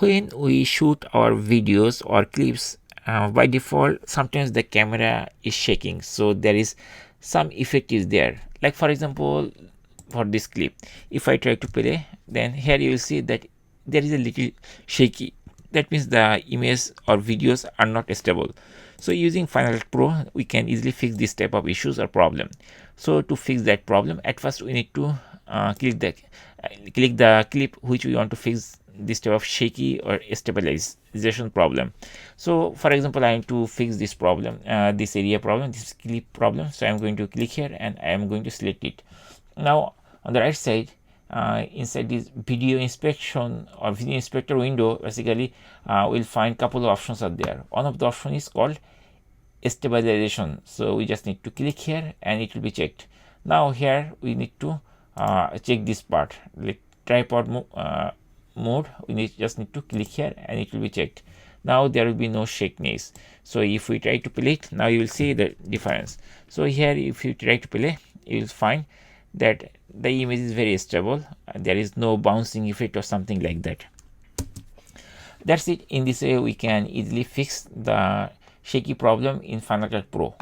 When we shoot our videos or clips, by default sometimes the camera is shaking, so there is some effect is there. Like for example, for this clip, if I try to play, then here you will see that there is a little shaky. That means the image or videos are not stable. So using Final Cut Pro, we can easily fix this type of issues or problem. So to fix that problem, at first we need to click the clip which we want to fix this type of shaky or stabilization problem. So for example, I want to fix this problem, this area problem, this clip problem. So I'm going to click here and I am going to select it. Now on the right side, inside this video inspection or video inspector window, basically we'll find couple of options are there. One of the option is called stabilization. So we just need to click here and it will be checked. Now here we need to check this part, like tripod mode. We just need to click here and it will be checked. Now there will be no shakiness. So if we try to play it, now you will see the difference. So here if you try to play, you will find that the image is very stable. There is no bouncing effect or something like that. That's it. In this way we can easily fix the shaky problem in Final Cut Pro.